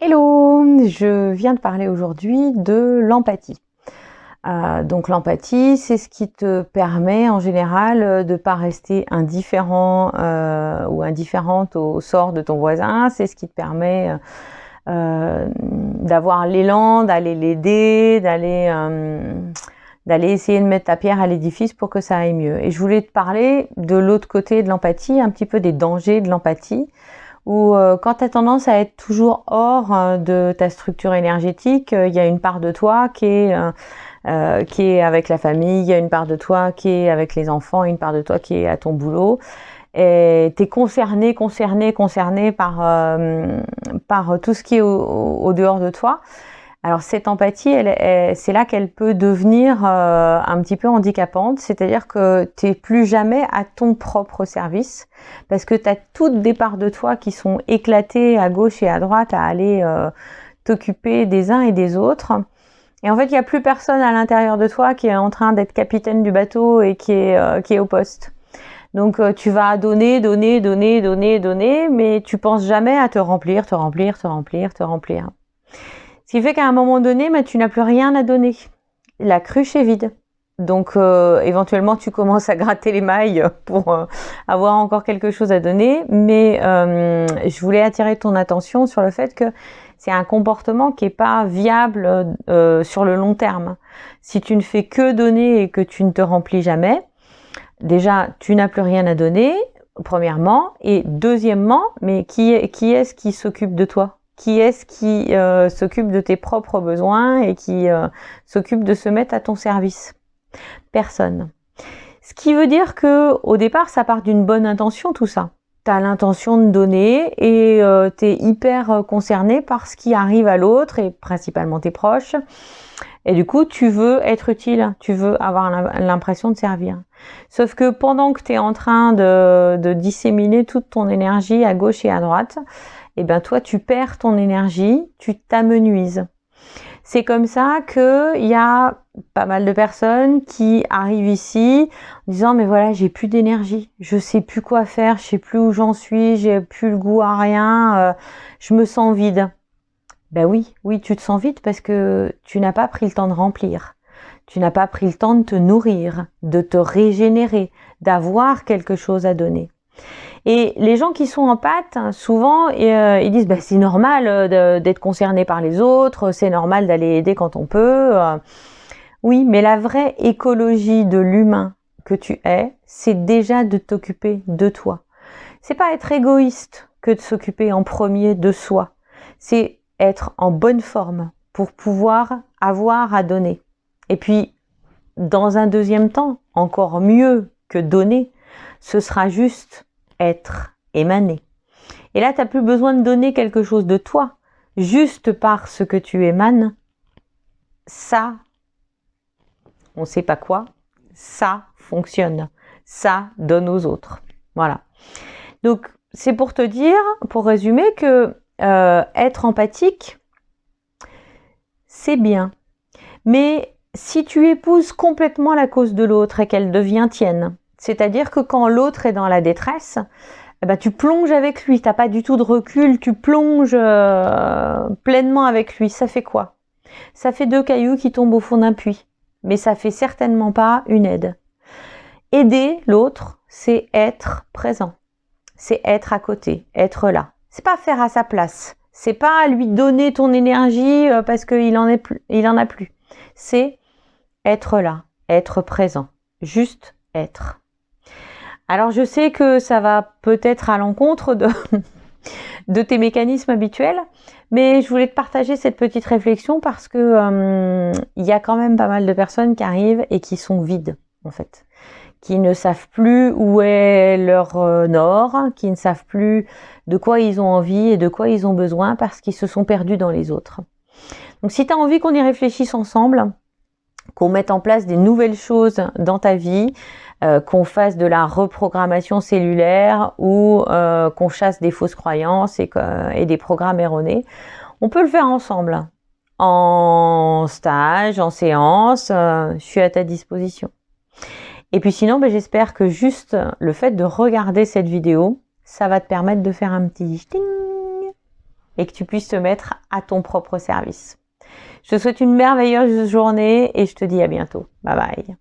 Hello, je viens de parler aujourd'hui de l'empathie. Donc l'empathie, c'est ce qui te permet en général de ne pas rester indifférent ou indifférente au sort de ton voisin. C'est ce qui te permet d'avoir l'élan, d'aller l'aider, d'aller essayer de mettre ta pierre à l'édifice pour que ça aille mieux. Et je voulais te parler de l'autre côté de l'empathie, un petit peu des dangers de l'empathie. Ou quand tu as tendance à être toujours hors de ta structure énergétique, il y a une part de toi qui est avec la famille, il y a une part de toi qui est avec les enfants, une part de toi qui est à ton boulot. Et tu es concerné par tout ce qui est au dehors de toi. Alors cette empathie, c'est là qu'elle peut devenir un petit peu handicapante, c'est-à-dire que tu n'es plus jamais à ton propre service, parce que tu as toutes des parts de toi qui sont éclatées à gauche et à droite à aller t'occuper des uns et des autres. Et en fait, il n'y a plus personne à l'intérieur de toi qui est en train d'être capitaine du bateau et qui est au poste. Donc tu vas donner, mais tu penses jamais à te remplir. Ce qui fait qu'à un moment donné, tu n'as plus rien à donner. La cruche est vide. Donc éventuellement, tu commences à gratter les mailles pour avoir encore quelque chose à donner. Mais je voulais attirer ton attention sur le fait que c'est un comportement qui n'est pas viable sur le long terme. Si tu ne fais que donner et que tu ne te remplis jamais, déjà, tu n'as plus rien à donner, premièrement. Et deuxièmement, mais qui est-ce qui s'occupe de toi ? Qui est-ce qui s'occupe de tes propres besoins et qui s'occupe de se mettre à ton service? Personne. Ce qui veut dire que au départ, ça part d'une bonne intention, tout ça. Tu as l'intention de donner et tu es hyper concerné par ce qui arrive à l'autre et principalement tes proches. Et du coup, tu veux être utile, tu veux avoir l'impression de servir. Sauf que pendant que tu es en train de disséminer toute ton énergie à gauche et à droite, et ben toi tu perds ton énergie, tu t'amenuises. C'est comme ça que il y a pas mal de personnes qui arrivent ici en disant mais voilà, j'ai plus d'énergie, je sais plus quoi faire, je sais plus où j'en suis, j'ai plus le goût à rien, je me sens vide. Ben oui, tu te sens vide parce que tu n'as pas pris le temps de remplir. Tu n'as pas pris le temps de te nourrir, de te régénérer, d'avoir quelque chose à donner. Et les gens qui sont en pâte, souvent, ils disent bah, c'est normal d'être concerné par les autres, c'est normal d'aller aider quand on peut. Oui, mais la vraie écologie de l'humain que tu es, c'est déjà de t'occuper de toi. C'est pas être égoïste que de s'occuper en premier de soi. C'est être en bonne forme pour pouvoir avoir à donner. Et puis, dans un deuxième temps, encore mieux que donner, ce sera juste être émané. Et là, tu n'as plus besoin de donner quelque chose de toi. Juste par ce que tu émanes, ça, on ne sait pas quoi, ça fonctionne. Ça donne aux autres. Voilà. Donc, c'est pour te dire, pour résumer, que être empathique, c'est bien. Mais si tu épouses complètement la cause de l'autre et qu'elle devient tienne, c'est-à-dire que quand l'autre est dans la détresse, eh ben, tu plonges avec lui, tu n'as pas du tout de recul, tu plonges pleinement avec lui. Ça fait quoi? Ça fait 2 cailloux qui tombent au fond d'un puits, mais ça fait certainement pas une aide. Aider l'autre, c'est être présent, c'est être à côté, être là. C'est pas faire à sa place, c'est pas lui donner ton énergie parce qu'il en a plus. C'est être là, être présent, juste être. Alors je sais que ça va peut-être à l'encontre de tes mécanismes habituels, mais je voulais te partager cette petite réflexion parce que y a quand même pas mal de personnes qui arrivent et qui sont vides en fait, qui ne savent plus où est leur nord, qui ne savent plus de quoi ils ont envie et de quoi ils ont besoin parce qu'ils se sont perdus dans les autres. Donc si tu as envie qu'on y réfléchisse ensemble, qu'on mette en place des nouvelles choses dans ta vie, qu'on fasse de la reprogrammation cellulaire ou qu'on chasse des fausses croyances et des programmes erronés, on peut le faire ensemble. En stage, en séance, je suis à ta disposition. Et puis sinon, j'espère que juste le fait de regarder cette vidéo, ça va te permettre de faire un petit ting. et que tu puisses te mettre à ton propre service. Je te souhaite une merveilleuse journée et je te dis à bientôt. Bye bye.